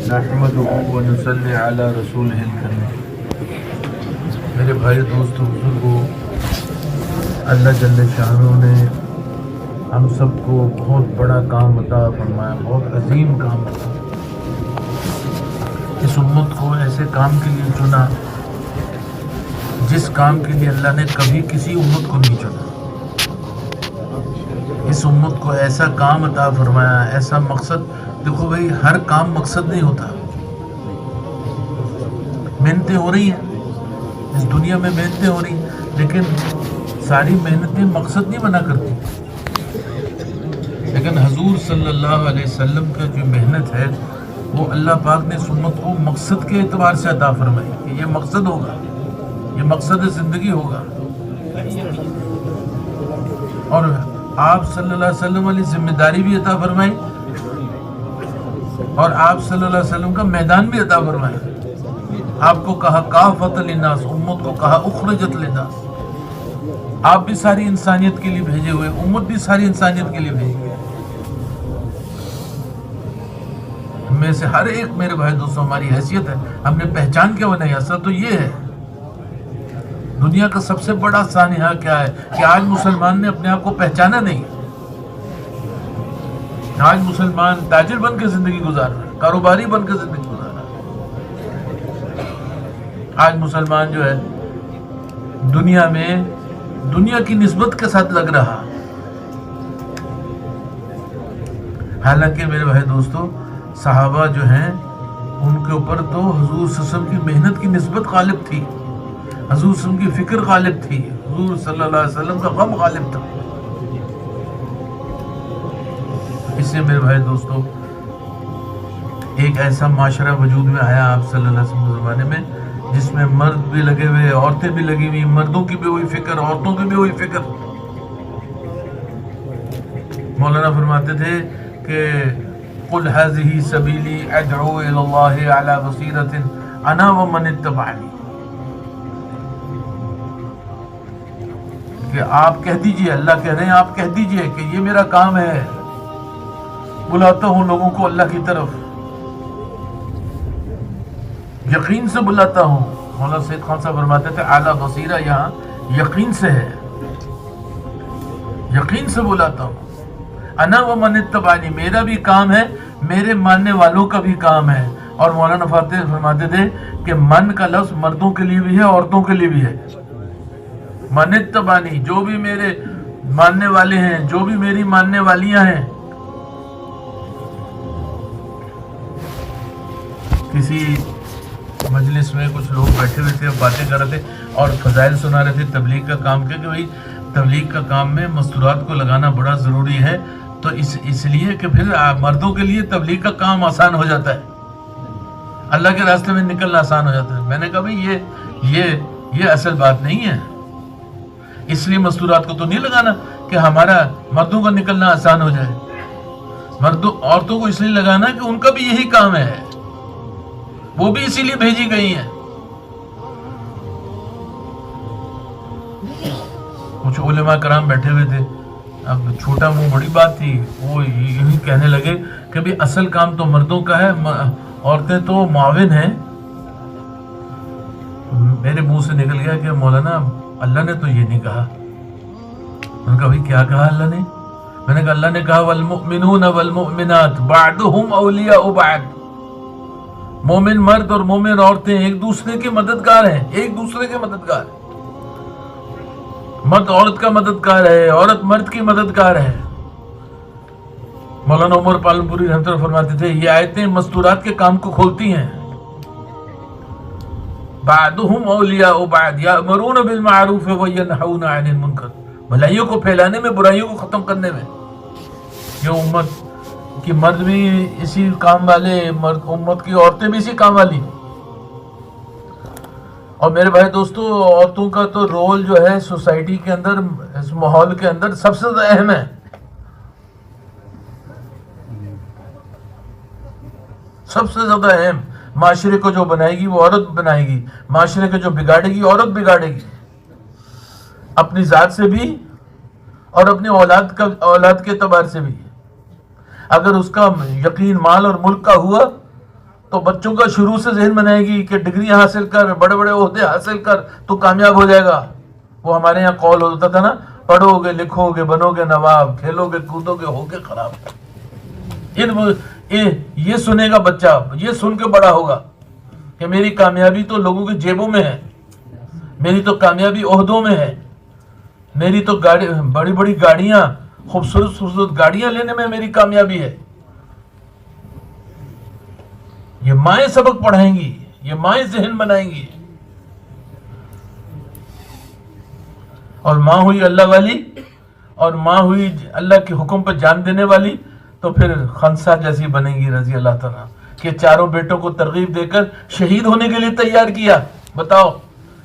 نحمده ونصلي على رسوله الكريم۔ میرے بھائی دوستو بزرگو، اللہ جل شانہ نے ہم سب کو بہت بڑا کام عطا فرمایا، بہت عظیم کام عطا۔ اس امت کو ایسے کام کے لیے چنا جس کام کے لیے اللہ نے کبھی کسی امت کو نہیں چنا۔ اس امت کو ایسا کام عطا فرمایا، ایسا مقصد۔ دیکھو بھائی، ہر کام مقصد نہیں ہوتا۔ محنتیں ہو رہی ہیں اس دنیا میں، محنتیں ہو رہی ہیں، لیکن ساری محنتیں مقصد نہیں بنا کرتی۔ لیکن حضور صلی اللہ علیہ وسلم کا جو محنت ہے وہ اللہ پاک نے اس امت کو مقصد کے اعتبار سے عطا فرمائی کہ یہ مقصد ہوگا، یہ مقصد زندگی ہوگا۔ اور آپ صلی اللہ علیہ وسلم والی ذمہ داری بھی عطا فرمائی، اور آپ صلی اللہ علیہ وسلم کا میدان بھی عطا فرمایا۔ آپ کو کہا کافۃ للناس، امت کو کہا اخرجت للناس۔ آپ بھی ساری انسانیت کے لیے بھیجے ہوئے، امت بھی ساری انسانیت کے لیے بھیجی گئی۔ میں سے ہر ایک میرے بھائی دوستوں ہماری حیثیت ہے، ہم نے پہچان کیا بنائی، اصل تو یہ ہے۔ دنیا کا سب سے بڑا سانحہ کیا ہے کہ آج مسلمان نے اپنے آپ کو پہچانا نہیں۔ آج مسلمان تاجر بن کے زندگی گزار رہا ہے، کاروباری بن کے زندگی گزار رہا ہے۔ آج مسلمان جو ہے دنیا میں دنیا کی نسبت کے ساتھ لگ رہا، حالانکہ میرے بھائی دوستو صحابہ جو ہیں ان کے اوپر تو حضور صلی اللہ علیہ وسلم کی محنت کی نسبت غالب تھی، حضور صلی اللہ علیہ وسلم کی فکر غالب تھی، حضور صلی اللہ علیہ وسلم کا غم غالب تھا۔ اس سے میرے بھائی دوستو ایک ایسا معاشرہ وجود میں آیا آپ صلی اللہ علیہ وسلم کے زمانے میں جس میں مرد بھی لگے ہوئے، عورتیں بھی لگی ہوئی، مردوں کی بھی ہوئی فکر، عورتوں کی بھی ہوئی فکر۔ مولانا فرماتے تھے کہ قل هذه سبیلی ادعو الی اللہ علی بصیرۃ انا ومن اتبعنی، کہ آپ کہہ دیجئے، اللہ کہہ رہے ہیں آپ کہہ دیجئے کہ یہ میرا کام ہے، بلاتا ہوں لوگوں کو اللہ کی طرف، یقین سے بلاتا ہوں۔ مولانا سید خان صاحب فرماتے تھے اعلیٰ بصیرہ یہاں یقین سے ہے، یقین سے بلاتا ہوں۔ انا ومن اتبعنی، میرا بھی کام ہے، میرے ماننے والوں کا بھی کام ہے۔ اور مولانا فاتح فرماتے تھے کہ من کا لفظ مردوں کے لیے بھی ہے، عورتوں کے لیے بھی ہے۔ من اتبعنی، جو بھی میرے ماننے والے ہیں، جو بھی میری ماننے والیاں ہیں۔ کسی مجلس میں کچھ لوگ بیٹھے ہوئے تھے، باتیں کر رہے تھے اور فضائل سنا رہے تھے تبلیغ کا کام کے، کہ بھائی تبلیغ کا کام میں مستورات کو لگانا بڑا ضروری ہے، تو اس لیے کہ پھر مردوں کے لیے تبلیغ کا کام آسان ہو جاتا ہے، اللہ کے راستے میں نکلنا آسان ہو جاتا ہے۔ میں نے کہا بھائی یہ اصل بات نہیں ہے، اس لیے مستورات کو تو نہیں لگانا کہ ہمارا مردوں کا نکلنا آسان ہو جائے۔ عورتوں کو اس لیے لگانا کہ ان کا بھی یہی کام ہے، وہ بھی اسی لیے بھیجی گئی ہیں۔ کچھ علماء کرام بیٹھے ہوئے تھے، اب چھوٹا منہ بڑی بات تھی، وہ یہی کہنے لگے کہ بھی اصل کام تو مردوں کا ہے، عورتیں تو معاون ہیں۔ میرے منہ سے نکل گیا کہ مولانا اللہ نے تو یہ نہیں کہا۔ میں نے کہا بھائی کیا کہا اللہ نے؟ میں نے کہا اللہ نے کہا والمؤمنون والمؤمنات بعضهم اولیاء بعض، مومن مرد اور مومن عورتیں ایک دوسرے کے مددگار ہیں، ایک دوسرے کے مددگار ہیں۔ مرد عورت کا مددگار ہے، عورت مرد کی مددگار ہے۔ مولانا عمر پالن پوری رحمۃ اللہ فرماتے تھے یہ آیتیں مستورات کے کام کو کھولتی ہیں۔ بعضهم اولیاء بعض یأمرون بالمعروف وینہون عن المنکر، بھلائیوں کو پھیلانے میں، برائیوں کو ختم کرنے میں۔ یہ امت کہ مرد بھی اسی کام والے، امت کی عورتیں بھی اسی کام والی۔ اور میرے بھائی دوستو عورتوں کا تو رول جو ہے سوسائٹی کے اندر، اس ماحول کے اندر سب سے زیادہ اہم ہے، سب سے زیادہ اہم۔ معاشرے کو جو بنائے گی وہ عورت بنائے گی، معاشرے کو جو بگاڑے گی عورت بگاڑے گی، اپنی ذات سے بھی اور اپنی اولاد کے اعتبار سے بھی۔ اگر اس کا یقین مال اور ملک کا ہوا تو بچوں کا شروع سے ذہن بنائے گی کہ ڈگریاں حاصل کر، بڑے بڑے عہدے حاصل کر تو کامیاب ہو جائے گا. وہ ہمارے یہاں قول ہوتا تھا نا، پڑھو گے لکھو گے بنو گے نواب، کھیلو گے کودو گے ہو گے خراب. یہ سنے گا بچہ، یہ سن کے بڑا ہوگا کہ میری کامیابی تو لوگوں کی جیبوں میں ہے، میری تو کامیابی عہدوں میں ہے، میری تو بڑی بڑی گاڑیاں، خوبصورت خوبصورت گاڑیاں لینے میں میری کامیابی ہے. یہ مائیں سبق پڑھائیں گی، یہ مائیں ذہن بنائیں گی. اور ماں ہوئی اللہ والی، اور ماں ہوئی اللہ کے حکم پر جان دینے والی، تو پھر خنسا جیسی بنے گی رضی اللہ تعالیٰ، کہ چاروں بیٹوں کو ترغیب دے کر شہید ہونے کے لیے تیار کیا. بتاؤ،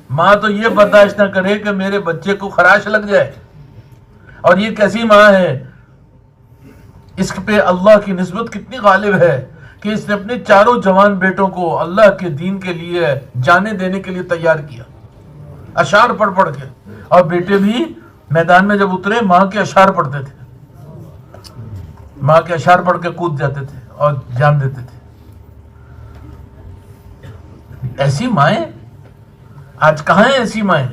ماں تو یہ برداشت نہ کرے کہ میرے بچے کو خراش لگ جائے. اور یہ کیسی ماں ہے، اس پہ اللہ کی نسبت کتنی غالب ہے کہ اس نے اپنے چاروں جوان بیٹوں کو اللہ کے دین کے لیے جانے دینے کے لیے تیار کیا، اشعار پڑھ پڑھ کے. اور بیٹے بھی میدان میں جب اترے ماں کے اشعار پڑھتے تھے، ماں کے اشعار پڑھ کے کود جاتے تھے اور جان دیتے تھے. ایسی مائیں آج کہاں ہیں؟ ایسی مائیں.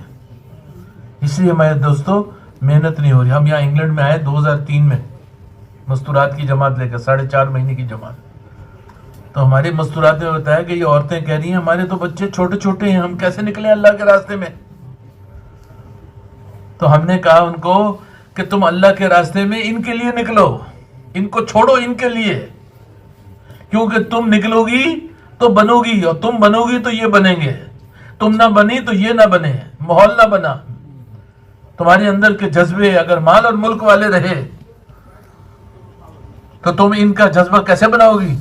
اس لیے ہمارے دوستو محنت نہیں ہو رہی. ہم یہاں انگلینڈ میں آئے 2003 میں مستورات کی جماعت لے کر، 4.5 مہینے کی جماعت. تو ہمارے مستورات نے بتایا کہ یہ عورتیں کہہ رہی ہیں ہمارے تو بچے چھوٹے چھوٹے ہیں، ہم کیسے نکلیں اللہ کے راستے میں. تو ہم نے کہا ان کو کہ تم اللہ کے راستے میں ان کے لیے نکلو، ان کو چھوڑو ان کے لیے، کیونکہ تم نکلو گی تو بنو گی، اور تم بنو گی تو یہ بنیں گے. تم نہ بنی تو یہ نہ بنے، ماحول نہ بنا. تمہارے اندر کے جذبے اگر مال اور ملک والے رہے تو تم ان کا جذبہ کیسے بناؤ گی؟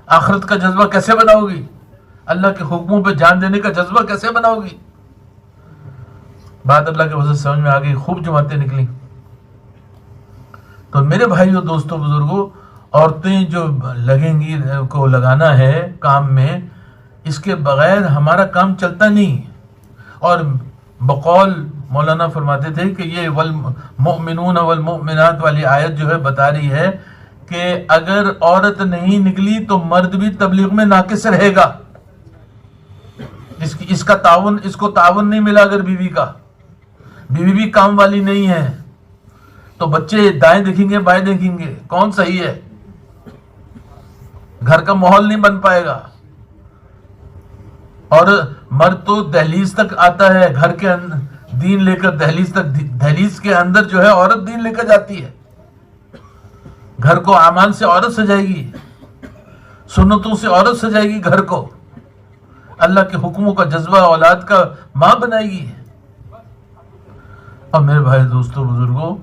آخرت کا جذبہ کیسے بناؤ گی؟ اللہ کے حکموں پہ جان دینے کا جذبہ کیسے بناؤ گی؟ بات اللہ کے وجہ سے سمجھ میں آ گئی. خوب جماعتیں نکلی. تو میرے بھائیو دوستو بزرگوں، عورتیں جو لگیں گی کو لگانا ہے کام میں، اس کے بغیر ہمارا کام چلتا نہیں. اور بقول مولانا فرماتے تھے کہ یہ والمؤمنون والمؤمنات والی آیت جو ہے بتا رہی ہے کہ اگر عورت نہیں نکلی تو مرد بھی تبلیغ میں ناقص رہے گا. اس کو تعاون نہیں ملا. اگر بیوی کا، بیوی بھی کام والی نہیں ہے تو بچے دائیں دیکھیں گے بائیں دیکھیں گے، کون صحیح ہے؟ گھر کا ماحول نہیں بن پائے گا. اور مرد تو دہلیز تک آتا ہے، گھر کے دین لے کر دہلیز تک، دہلیز کے اندر جو ہے عورت دین لے کر جاتی ہے. گھر کو اعمال سے عورت سجائے گی، سنتوں سے عورت سجائے گی گھر کو، اللہ کے حکموں کا جذبہ اولاد کا ماں بنائے گی. اور میرے بھائی دوستو بزرگوں،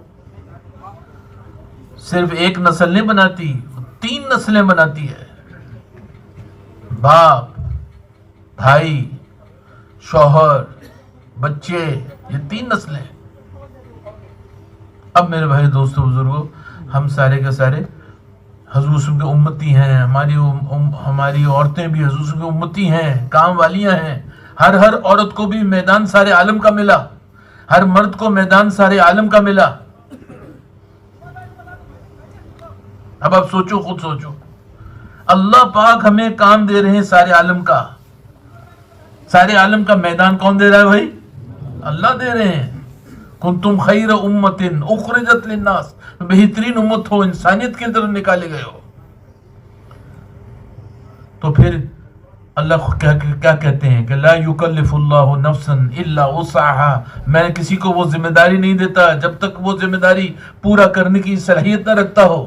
صرف ایک نسل نہیں بناتی، 3 نسلیں بناتی ہے. باپ، بھائی، شوہر، بچے، یہ 3 نسلیں. اب میرے بھائی دوستو بزرگوں، ہم سارے کے سارے حضور صلی اللہ علیہ وسلم کے امتی ہیں. ہماری عورتیں بھی حضور صلی اللہ علیہ وسلم کی امتی ہیں، کام والیاں ہیں. ہر عورت کو بھی میدان سارے عالم کا ملا، ہر مرد کو میدان سارے عالم کا ملا. اب آپ سوچو، خود سوچو، اللہ پاک ہمیں کام دے رہے ہیں سارے عالم کا. سارے عالم کا میدان کون دے رہا ہے بھائی؟ اللہ دے رہے ہیں. کنتم خیر امت اخرجت للناس، بہترین امت ہو، انسانیت کی طرف نکالے گئے ہو. تو پھر اللہ کیا کہتے ہیں کہ لا یکلف اللہ نفسا الا وسعها، میں کسی کو وہ ذمہ داری نہیں دیتا جب تک وہ ذمہ داری پورا کرنے کی صلاحیت نہ رکھتا ہو.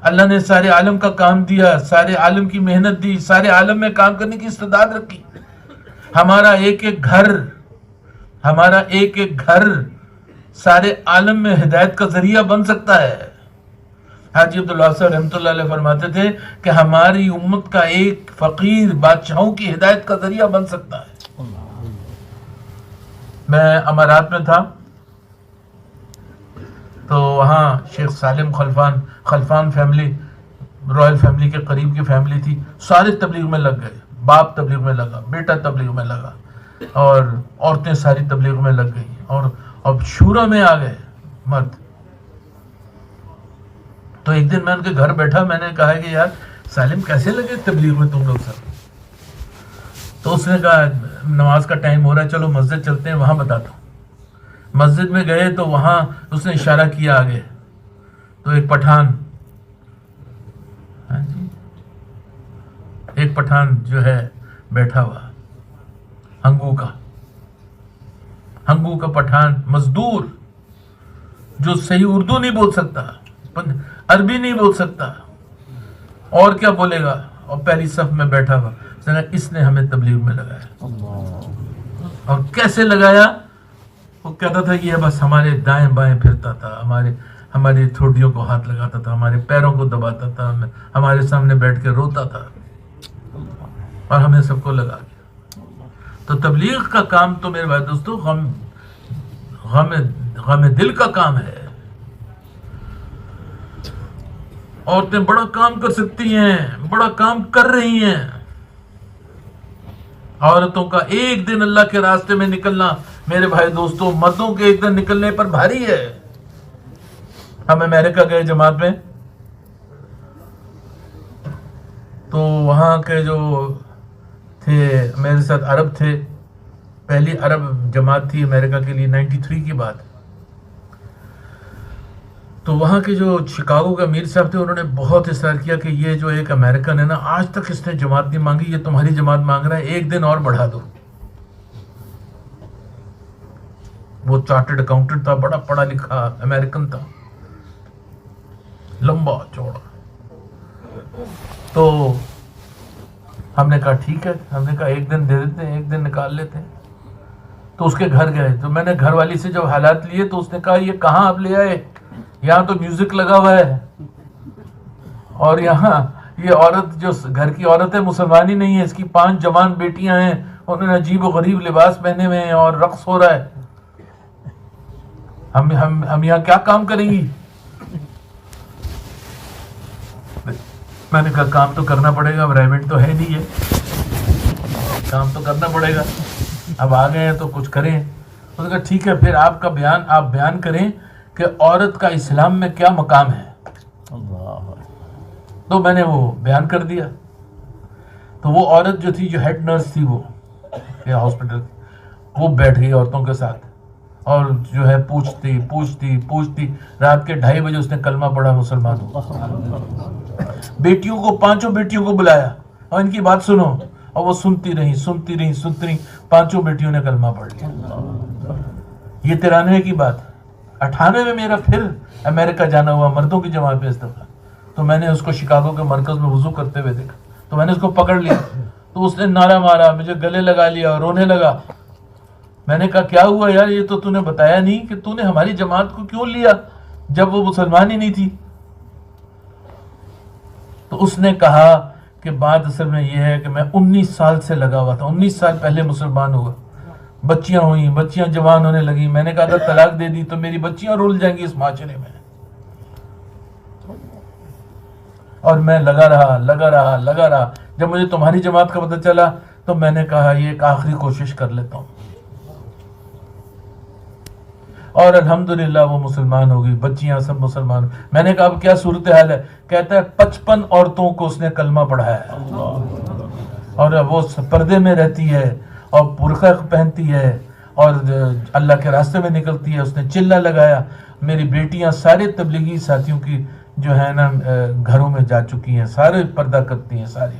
اللہ نے سارے عالم کا کام دیا، سارے عالم کی محنت دی، سارے عالم میں کام کرنے کی استعداد رکھی. ہمارا ایک ایک گھر سارے عالم میں ہدایت کا ذریعہ بن سکتا ہے. حاجی عبداللہ صاحب رحمۃ اللہ علیہ فرماتے تھے کہ ہماری امت کا ایک فقیر بادشاہوں کی ہدایت کا ذریعہ بن سکتا ہے. میں امارات میں تھا تو وہاں شیخ سالم خلفان فیملی، رائل فیملی کے قریب کی فیملی تھی. سارے تبلیغ میں لگ گئے، باپ تبلیغ میں لگا، بیٹا تبلیغ میں لگا، اور عورتیں ساری تبلیغ میں لگ گئی، اور اب شورا میں آ گئے مرد. تو ایک دن میں ان کے گھر بیٹھا، میں نے کہا کہ یار سالم کیسے لگے تبلیغ میں تم لوگ سب؟ تو اس نے کہا نماز کا ٹائم ہو رہا ہے، چلو مسجد چلتے ہیں، وہاں بتاتا ہوں۔ مسجد میں گئے تو وہاں اس نے اشارہ کیا آگے، تو ایک پٹھان، ہاں جی، ایک پٹھان جو ہے بیٹھا ہوا، ہنگو کا پٹھان، مزدور، جو صحیح اردو نہیں بول سکتا، عربی نہیں بول سکتا، اور کیا بولے گا، اور پہلی صف میں بیٹھا ہوا، اس نے ہمیں تبلیغ میں لگایا۔ اور کیسے لگایا؟ وہ کہتا تھا کہ یہ بس ہمارے دائیں بائیں پھرتا تھا، ہماری تھوڑیوں کو ہاتھ لگاتا تھا، ہمارے پیروں کو دباتا تھا، ہمارے سامنے بیٹھ کے روتا تھا، اور ہمیں سب کو لگا دیا۔ تو تبلیغ کا کام تو میرے بھائی دوستو غم دل کا کام ہے۔ عورتیں بڑا کام کر سکتی ہیں، بڑا کام کر رہی ہیں۔ عورتوں کا ایک دن اللہ کے راستے میں نکلنا میرے بھائی دوستو مردوں کے ایک دن نکلنے پر بھاری ہے۔ ہم امریکہ گئے جماعت میں، تو وہاں کے جو تھے میرے ساتھ عرب تھے، پہلی عرب جماعت تھی امریکہ کے لیے 93 کی بات۔ تو وہاں کے جو شکاگو کے امیر صاحب تھے، انہوں نے بہت اصرار کیا کہ یہ جو ایک امریکن ہے نا، آج تک اس نے جماعت نہیں مانگی، یہ تمہاری جماعت مانگ رہا ہے، ایک دن اور بڑھا دو۔ وہ چارٹرڈ اکاؤنٹنٹ تھا، بڑا پڑھا لکھا امریکن تھا، لمبا چوڑا۔ تو ہم نے کہا ٹھیک ہے، ہم نے کہا ایک دن دے دیتے ہیں، ایک دن نکال لیتے ہیں۔ تو اس کے گھر گئے، تو میں نے گھر والی سے جب حالات لیے تو اس نے کہا یہ کہاں آپ لے آئے؟ یہاں تو میوزک لگا ہوا ہے، اور یہاں یہ عورت جو گھر کی عورت ہے مسلمان ہی نہیں ہے، اس کی 5 جوان بیٹیاں ہیں، انہوں نے عجیب و غریب لباس پہنے ہوئے ہیں اور رقص ہو رہا ہے، ہم یہاں کیا کام کریں گی؟ میں نے کہا کام تو کرنا پڑے گا، اب ریمنٹ تو ہے نہیں ہے، کام تو کرنا پڑے گا، اب آ گئے ہیں تو کچھ کریں۔ اس نے کہا ٹھیک ہے، پھر آپ بیان کریں کہ عورت کا اسلام میں کیا مقام ہے۔ تو میں نے وہ بیان کر دیا۔ تو وہ عورت جو تھی، جو ہیڈ نرس تھی وہ ہاسپٹل، وہ بیٹھ گئی عورتوں کے ساتھ، اور جو ہے پوچھتی رات کے 2:30 بجے اس نے کلمہ پڑھا، مسلمان ہو۔ بیٹیوں کو، 5 بیٹیوں کو بلایا اور ان کی بات سنو، اور وہ سنتی رہی، 5 بیٹیوں نے کلمہ پڑھ لیا۔ یہ 93 کی بات۔ 98 میں میرا پھر امریکہ جانا ہوا مردوں کی جماعت میں اس دفعہ، تو میں نے اس کو شکاگو کے مرکز میں وضو کرتے ہوئے دیکھا، تو میں نے اس کو پکڑ لیا، تو اس نے نعرہ مارا، مجھے گلے لگا لیا اور رونے لگا۔ میں نے کہا کیا ہوا یار، یہ تو نے بتایا نہیں کہ تو نے ہماری جماعت کو کیوں لیا جب وہ مسلمان ہی نہیں تھی۔ تو اس نے کہا کہ بات اصل میں یہ ہے کہ میں 19 سال سے لگا ہوا تھا، 19 سال پہلے مسلمان ہوا، بچیاں ہوئیں، بچیاں جوان ہونے لگیں، میں نے کہا اگر طلاق دے دی تو میری بچیاں رول جائیں گی اس معاشرے میں، اور میں لگا رہا۔ جب مجھے تمہاری جماعت کا پتہ چلا تو میں نے کہا یہ ایک آخری کوشش کر لیتا ہوں، اور الحمدللہ وہ مسلمان ہو گئی، بچیاں سب مسلمان۔ میں نے کہا اب کیا صورتحال ہے؟ کہتا ہے 55 عورتوں کو اس نے کلمہ پڑھایا ہے، اور وہ پردے میں رہتی ہے اور برقع پہنتی ہے اور اللہ کے راستے میں نکلتی ہے۔ اس نے چلہ لگایا، میری بیٹیاں سارے تبلیغی ساتھیوں کی جو ہے نا گھروں میں جا چکی ہیں، سارے پردہ کرتی ہیں، سارے۔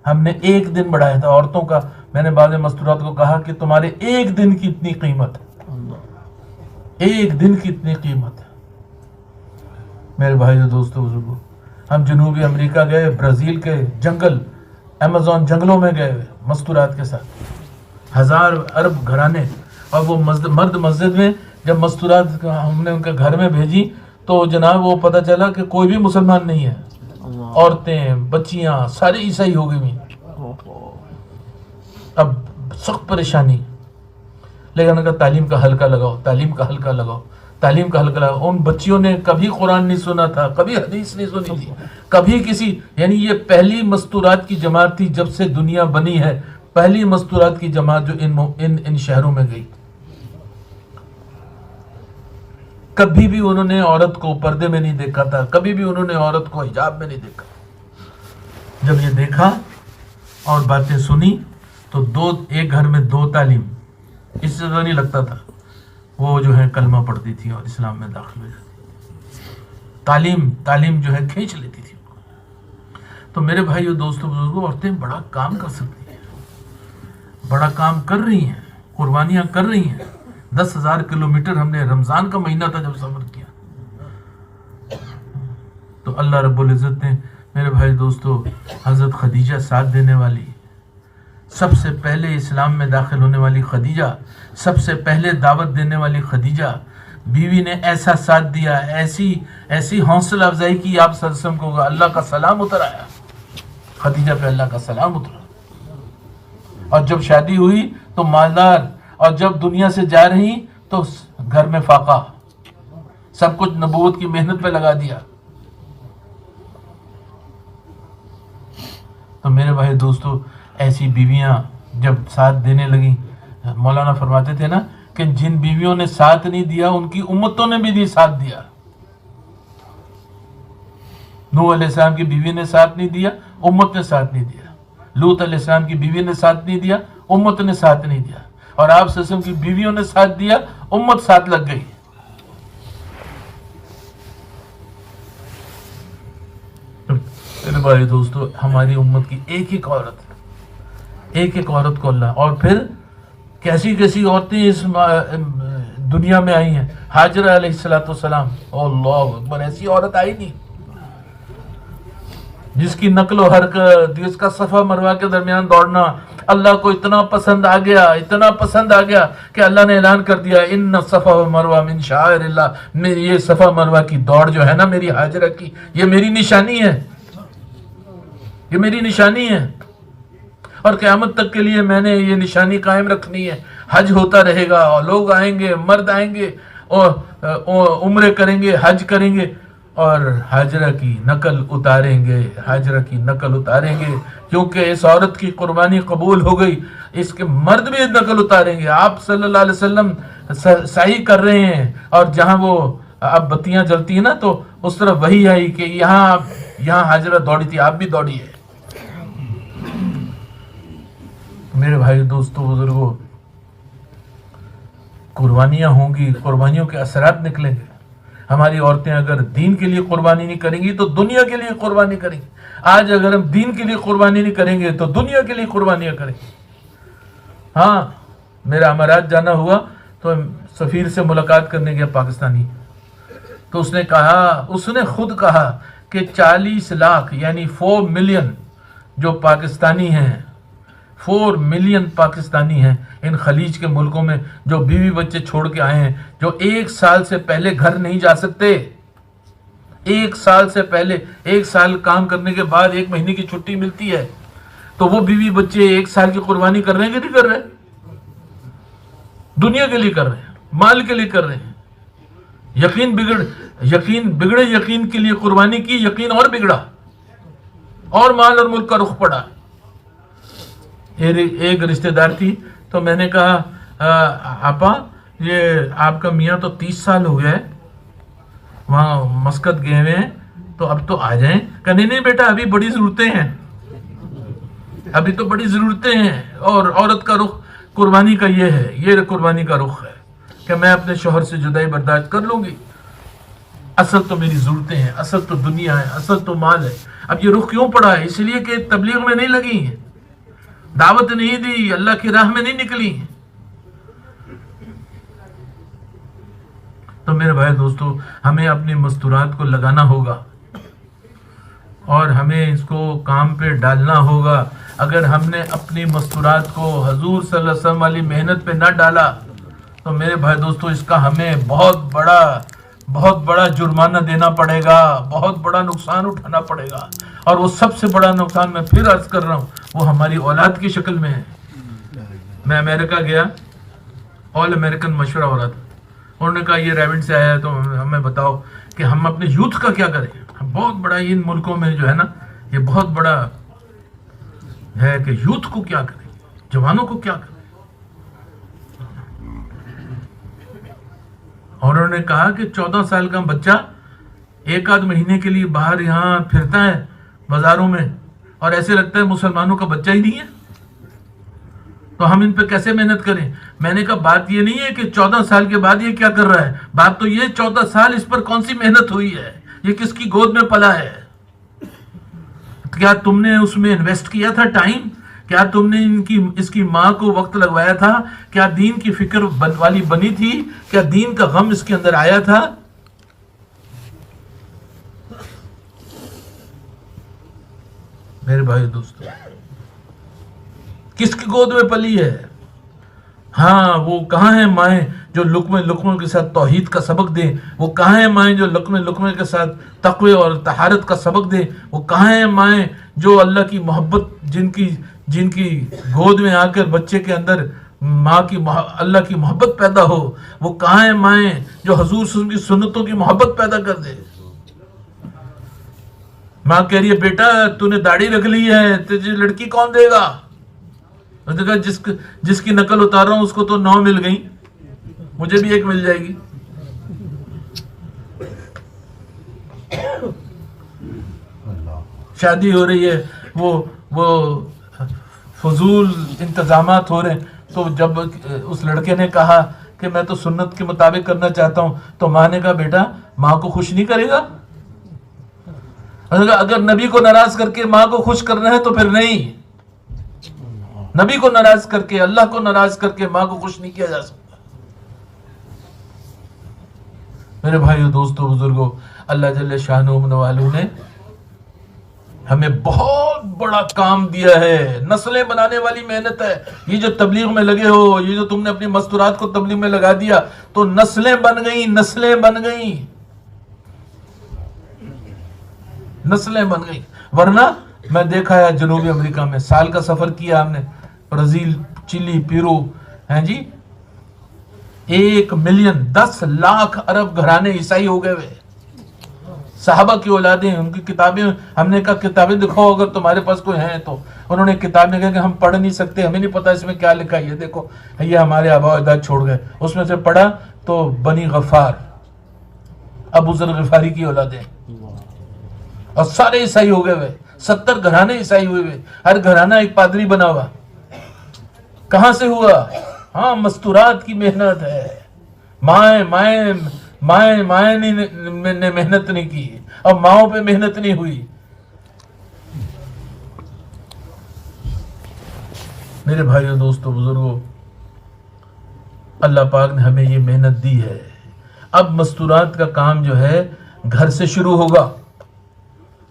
ہم نے ایک دن بڑھایا تھا عورتوں کا۔ میں نے بعض مستورات کو کہا کہ تمہارے ایک دن کی اتنی قیمت ہے، ایک دن کی اتنی قیمت ہے۔ میرے بھائیو دوستو بزرگو، ہم جنوبی امریکہ گئے، برازیل کے جنگل، ایمیزون جنگلوں میں گئے مستورات کے ساتھ، 1000 عرب گھرانے، اور وہ مرد مسجد میں جب مستورات ہم نے ان کے گھر میں بھیجی تو جناب وہ پتہ چلا کہ کوئی بھی مسلمان نہیں ہے، عورتیں، بچیاں سارے عیسائی ہو گئی۔ اب سخت پریشانی، لیکن اگر تعلیم کا حلقہ لگاؤ۔ ان بچیوں نے کبھی قرآن نہیں سنا تھا، کبھی حدیث نہیں سنی تھی، کبھی کسی، یعنی یہ پہلی مستورات کی جماعت تھی جب سے دنیا بنی ہے، پہلی مستورات کی جماعت جو ان شہروں میں گئی۔ کبھی بھی انہوں نے عورت کو پردے میں نہیں دیکھا تھا، کبھی بھی انہوں نے عورت کو حجاب میں نہیں دیکھا۔ جب یہ دیکھا اور باتیں سنی تو ایک گھر میں 2 تعلیم، اس سے تو نہیں لگتا تھا، وہ جو ہے کلمہ پڑھتی تھی اور اسلام میں داخل ہو جاتی، تعلیم جو ہے کھینچ لیتی تھی۔ تو میرے بھائیو دوستو بزرگوں، عورتیں بڑا کام کر سکتی ہیں، بڑا کام کر رہی ہیں، قربانیاں کر رہی ہیں۔ 10,000 کلومیٹر ہم نے رمضان کا مہینہ تھا جب سفر کیا، تو اللہ رب العزت نے میرے بھائی دوستو حضرت خدیجہ ساتھ دینے والی، سب سے پہلے اسلام میں داخل ہونے والی خدیجہ، سب سے پہلے دعوت دینے والی خدیجہ، بیوی نے ایسا ساتھ دیا، ایسی حوصلہ افزائی کی، آپ صلی اللہ علیہ وسلم کو اللہ کا سلام اتر آیا، خدیجہ پہ اللہ کا سلام اترا۔ اور جب شادی ہوئی تو مالدار، اور جب دنیا سے جا رہی تو گھر میں فاقہ، سب کچھ نبوت کی محنت پہ لگا دیا۔ تو میرے بھائی دوستو، ایسی بیویاں جب ساتھ دینے لگیں، مولانا فرماتے تھے نا کہ جن بیویوں نے ساتھ نہیں دیا ان کی امتوں نے بھی نہیں ساتھ دیا۔ نوح علیہ السلام کی بیوی نے ساتھ نہیں دیا، امت نے ساتھ نہیں دیا۔ لوط علیہ السلام کی بیوی نے ساتھ نہیں دیا، امت نے ساتھ نہیں دیا۔ اور آپ صلی اللہ علیہ وسلم کی بیویوں نے ساتھ دیا، امت ساتھ لگ گئی۔ میرے بھائی دوستو، ہماری امت کی ایک عورت کو اللہ، اور پھر کیسی عورتیں اس دنیا میں آئی ہیں۔ ہاجرہ علیہ السلام، اللہ اکبر، ایسی عورت آئی نہیں جس کی نقل و حرکت، جس کا صفا مروہ کے درمیان دوڑنا اللہ کو اتنا پسند آ گیا کہ اللہ نے اعلان کر دیا، ان صفا و مروہ من شعائر اللہ، میری یہ صفا مروہ کی دوڑ جو ہے نا میری ہاجرہ کی، یہ میری نشانی ہے، یہ میری نشانی ہے، اور قیامت تک کے لیے میں نے یہ نشانی قائم رکھنی ہے۔ حج ہوتا رہے گا، اور لوگ آئیں گے، مرد آئیں گے اور عمرے کریں گے، حج کریں گے، اور حاجرہ کی نقل اتاریں گے، کیونکہ اس عورت کی قربانی قبول ہو گئی، اس کے مرد بھی نقل اتاریں گے۔ آپ صلی اللہ علیہ وسلم سعی کر رہے ہیں، اور جہاں وہ اب بتیاں جلتی ہیں نا تو اس طرف وہی آئی کہ یہاں حاجرہ دوڑی تھی، آپ بھی دوڑی ہے۔ میرے بھائی دوستو بزرگوں، قربانیاں ہوں گی، قربانیوں کے اثرات نکلیں گے۔ ہماری عورتیں اگر دین کے لیے قربانی نہیں کریں گی تو دنیا کے لیے قربانی کریں گی۔ آج اگر ہم دین کے لیے قربانی نہیں کریں گے تو دنیا کے لیے قربانیاں کریں گے۔ ہاں، میرا امارات جانا ہوا تو سفیر سے ملاقات کرنے گیا پاکستانی، تو اس نے خود کہا کہ 40 لاکھ یعنی 4 ملین جو پاکستانی ہیں، 4 ملین پاکستانی ہیں ان خلیج کے ملکوں میں، جو بیوی بچے چھوڑ کے آئے ہیں، جو 1 سال سے پہلے گھر نہیں جا سکتے، 1 سال سے پہلے، 1 سال کام کرنے کے بعد 1 مہینے کی چھٹی ملتی ہے، تو وہ بیوی بچے 1 سال کی قربانی کر رہے ہیں کہ نہیں کر رہے؟ دنیا کے لیے کر رہے ہیں، مال کے لیے کر رہے ہیں۔ یقین بگڑے یقین کے لیے قربانی کی، یقین اور بگڑا، اور مال اور ملک کا رخ پڑا۔ ایک رشتہ دار تھی، تو میں نے کہا آپا یہ آپ کا میاں تو 30 سال ہو گیا ہے وہاں مسقط گئے ہوئے ہیں، تو اب تو آ جائیں۔ کہا نہیں بیٹا، ابھی بڑی ضرورتیں ہیں، اور عورت کا رخ قربانی کا یہ قربانی کا رخ ہے کہ میں اپنے شوہر سے جدائی برداشت کر لوں گی، اصل تو میری ضرورتیں ہیں، اصل تو دنیا ہے، اصل تو مال ہے۔ اب یہ رخ کیوں پڑا ہے؟ اس لیے کہ تبلیغ میں نہیں لگی ہیں، دعوت نہیں دی، اللہ کی راہ میں نہیں نکلی۔ تو میرے بھائی دوستو، ہمیں اپنی مستورات کو لگانا ہوگا، اور ہمیں اس کو کام پہ ڈالنا ہوگا۔ اگر ہم نے اپنی مستورات کو حضور صلی اللہ علیہ وسلم والی محنت پہ نہ ڈالا تو میرے بھائی دوستو اس کا ہمیں بہت بڑا جرمانہ دینا پڑے گا، بہت بڑا نقصان اٹھانا پڑے گا، اور وہ سب سے بڑا نقصان میں پھر عرض کر رہا ہوں وہ ہماری اولاد کی شکل میں ہے۔ میں امریکہ گیا، آل امریکن مشورہ ہو رہا تھا، انہوں نے کہا یہ ریونڈ سے آیا ہے تو ہمیں بتاؤ کہ ہم اپنے یوتھ کا کیا کریں۔ بہت بڑا ان ملکوں میں جو ہے نا، یہ بہت بڑا ہے کہ یوتھ کو کیا کریں، جوانوں کو کیا کریں۔ اور انہوں نے کہا کہ 14 سال کا بچہ ایک آدھ مہینے کے لیے باہر یہاں پھرتا ہے بازاروں میں اور ایسے لگتا ہے مسلمانوں کا بچہ ہی نہیں ہے، تو ہم ان پہ کیسے محنت کریں؟ میں نے کہا بات یہ نہیں ہے کہ 14 سال کے بعد یہ کیا کر رہا ہے، بات تو یہ 14 سال اس پر کون سی محنت ہوئی ہے، یہ کس کی گود میں پلا ہے، کیا تم نے اس میں انویسٹ کیا تھا ٹائم، کیا تم نے اس کی ماں کو وقت لگوایا تھا، کیا دین کی فکر والی بنی تھی، کیا دین کا غم اس کے اندر آیا تھا؟ میرے بھائی دوستو، کس کی گود میں پلی ہے؟ ہاں، وہ کہاں ہیں مائیں جو لقمے لقمے کے ساتھ توحید کا سبق دیں، وہ کہاں ہیں مائیں جو لقمے لقمے کے ساتھ تقوی اور طہارت کا سبق دیں، وہ کہاں ہیں مائیں جو اللہ کی محبت جن کی گود میں آ کر بچے کے اندر ماں کی اللہ کی محبت پیدا ہو، وہ کہاں ہیں مائیں جو حضور صلی اللہ علیہ وسلم کی سنتوں کی محبت پیدا کر دے؟ ماں کہہ رہی ہے بیٹا تو نے داڑھی رکھ لی ہے، تجھے لڑکی کون دے گا؟ جس کی نقل اتار رہا ہوں اس کو تو 9 مل گئی، مجھے بھی 1 مل جائے گی۔ شادی ہو رہی ہے، وہ فضول انتظامات ہو رہے ہیں، تو جب اس لڑکے نے کہا کہ میں تو سنت کے مطابق کرنا چاہتا ہوں، تو ماں نے کہا بیٹا ماں کو خوش نہیں کرے گا؟ اگر نبی کو ناراض کر کے ماں کو خوش کرنا ہے تو پھر نہیں، نبی کو ناراض کر کے، اللہ کو ناراض کر کے ماں کو خوش نہیں کیا جا سکتا۔ میرے بھائیو دوستو بزرگوں، اللہ جل شانہ والوں نے ہمیں بہت بڑا کام دیا ہے، نسلیں بنانے والی محنت ہے۔ یہ جو تبلیغ میں لگے ہو، یہ جو تم نے اپنی مستورات کو تبلیغ میں لگا دیا تو نسلیں بن گئیں، نسلیں بن گئیں، نسلیں بن گئیں۔ ورنہ میں دیکھا ہے جنوبی امریکہ میں، سال کا سفر کیا ہم نے، برازیل، چلی، پیرو، ہیں جی، 1 ملین 10 لاکھ عرب گھرانے عیسائی ہو گئے ہوئے، صحابہ کی اولادیں، ان کی کتابیں، ہم نے کہا کتابیں دکھاؤ اگر تمہارے پاس کوئی ہیں تو، انہوں نے کتاب میں کہا کہ ہم پڑھ نہیں سکتے، ہمیں نہیں پتا اس میں کیا لکھا ہے، یہ دیکھو یہ ہمارے آبا و اجداد چھوڑ گئے۔ اس میں سے پڑھا تو بنی غفار، ابو ذر غفاری کی اولادیں، اور سارے عیسائی ہو گئے ہوئے، 70 گھرانے عیسائی ہوئے ہوئے، ہر گھرانہ ایک پادری بنا ہوا۔ کہاں سے ہوا؟ ہاں، مستورات کی محنت ہے، مائیں نے محنت نہیں کی، اور ماؤں پہ محنت نہیں ہوئی۔ میرے بھائیو دوستو بزرگوں، اللہ پاک نے ہمیں یہ محنت دی ہے۔ اب مستورات کا کام جو ہے گھر سے شروع ہوگا،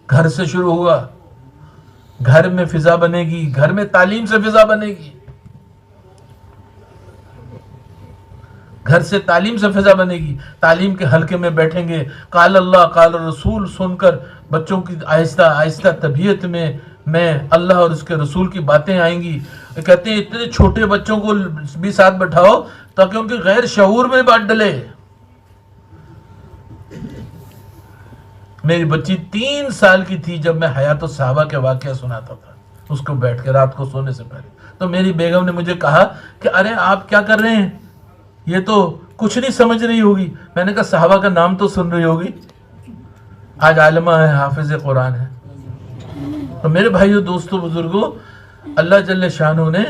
گھر سے شروع ہوگا، گھر میں فضا بنے گی، گھر میں تعلیم سے فضا بنے گی، گھر سے تعلیم سے فضا بنے گی۔ تعلیم کے حلقے میں بیٹھیں گے، قال اللہ قال رسول سن کر بچوں کی آہستہ آہستہ طبیعت میں اللہ اور اس کے رسول کی باتیں آئیں گی۔ کہتے ہیں اتنے چھوٹے بچوں کو بھی ساتھ بٹھاؤ تاکہ ان کے غیر شعور میں بات ڈلے۔ میری بچی 3 سال کی تھی جب میں حیات الصحابہ کے واقعہ سناتا تھا اس کو بیٹھ کے رات کو سونے سے پہلے، تو میری بیگم نے مجھے کہا کہ ارے آپ کیا کر رہے ہیں، یہ تو کچھ نہیں سمجھ رہی ہوگی۔ میں نے کہا صحابہ کا نام تو سن رہی ہوگی، آج عالمہ ہے، حافظ قرآن ہے۔ تو میرے بھائیو دوستو بزرگوں، اللہ جل شانہ نے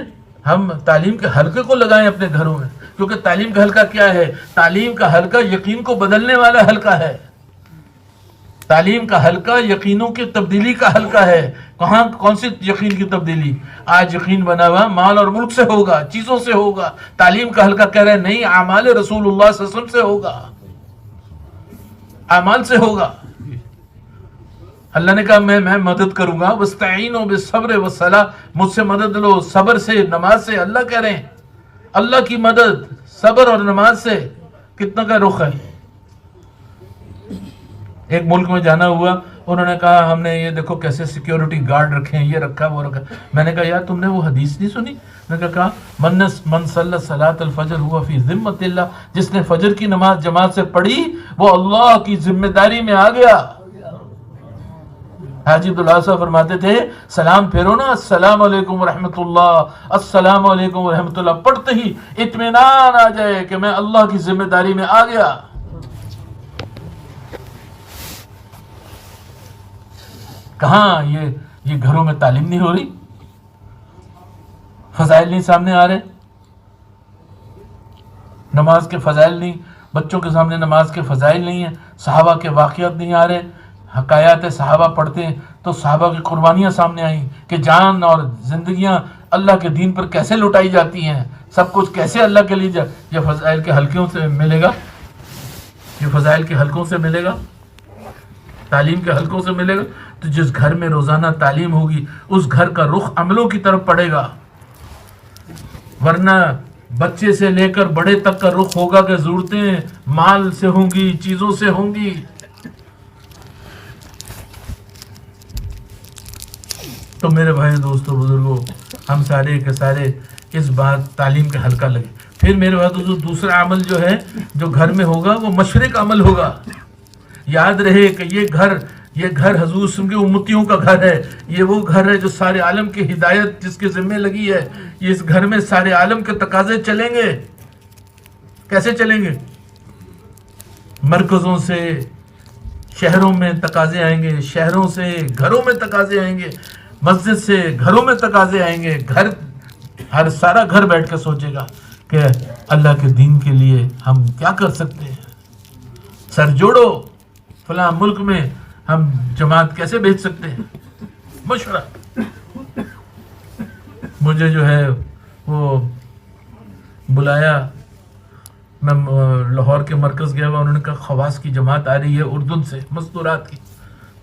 ہم تعلیم کے حلقے کو لگائیں اپنے گھروں میں، کیونکہ تعلیم کا حلقہ کیا ہے؟ تعلیم کا حلقہ یقین کو بدلنے والا حلقہ ہے، تعلیم کا حلقہ یقینوں کی تبدیلی کا حلقہ ہے۔ کون سی یقین کی تبدیلی؟ آج یقین بنا ہوا مال اور ملک سے ہوگا، چیزوں سے ہوگا۔ تعلیم کا حلقہ کہہ رہے ہیں نہیں، اعمال رسول اللہ صلی اللہ علیہ وسلم سے ہوگا، اعمال سے ہوگا۔ اللہ نے کہا میں مدد کروں گا، وَاسْتَعِينُوا بِالصَّبْرِ وَالصَّلَاةِ، مجھ سے مدد لو صبر سے، نماز سے۔ اللہ کہہ رہے ہیں اللہ کی مدد صبر اور نماز سے۔ کتنا کا رخ ہے؟ ایک ملک میں جانا ہوا، انہوں نے کہا ہم نے یہ دیکھو کیسے سیکیورٹی گارڈ رکھے ہیں، یہ رکھا وہ رکھا۔ میں نے کہا یار تم نے وہ حدیث نہیں سنی؟ میں نے کہا من صلی صلاۃ الفجر ہوا فی ذمۃ اللہ، جس نے فجر کی نماز جماعت سے پڑھی وہ اللہ کی ذمہ داری میں آ گیا۔ حاجی عبداللہ صاحب فرماتے تھے سلام پھیرو نا، السلام علیکم ورحمۃ اللہ، السلام علیکم ورحمۃ اللہ، پڑھتے ہی اطمینان آ جائے کہ میں اللہ کی ذمہ داری میں آ گیا۔ کہاں یہ گھروں میں تعلیم نہیں ہو رہی، فضائل نہیں سامنے آ رہے، نماز کے فضائل نہیں، بچوں کے سامنے نماز کے فضائل نہیں ہیں، صحابہ کے واقعات نہیں آ رہے، حکایات صحابہ پڑھتے ہیں تو صحابہ کی قربانیاں سامنے آئیں کہ جان اور زندگیاں اللہ کے دین پر کیسے لٹائی جاتی ہیں، سب کچھ کیسے اللہ کے لیے یہ فضائل کے حلقوں سے ملے گا، یہ فضائل کے حلقوں سے ملے گا، تعلیم کے حلقوں سے ملے گا۔ تو جس گھر میں روزانہ تعلیم ہوگی اس گھر کا رخ عملوں کی طرف پڑے گا، ورنہ بچے سے لے کر بڑے تک کا رخ ہوگا کہ ضرورتیں مال سے ہوں گی، چیزوں سے ہوں گی۔ تو میرے بھائی دوستو بزرگوں، ہم سارے کے سارے اس بات تعلیم کے حلقہ لگے۔ پھر میرے بھائی دوستو دوسرا عمل جو ہے جو گھر میں ہوگا وہ مشورے کا عمل ہوگا۔ یاد رہے کہ یہ گھر حضور صلی اللہ علیہ وسلم کے امتیوں کا گھر ہے، یہ وہ گھر ہے جو سارے عالم کی ہدایت جس کے ذمہ لگی ہے۔ اس گھر میں سارے عالم کے تقاضے چلیں گے۔ کیسے چلیں گے؟ مرکزوں سے شہروں میں تقاضے آئیں گے، شہروں سے گھروں میں تقاضے آئیں گے، مسجد سے گھروں میں تقاضے آئیں گے۔ ہر سارا گھر بیٹھ کے سوچے گا کہ اللہ کے دین کے لیے ہم کیا کر سکتے ہیں، سر جوڑو، فلاں ملک میں ہم جماعت کیسے بھیج سکتے ہیں، مشورہ۔ مجھے جو ہے وہ بلایا، میں لاہور کے مرکز گیا ہوا، انہوں نے کہا خواص کی جماعت آ رہی ہے اردن سے، مستورات کی۔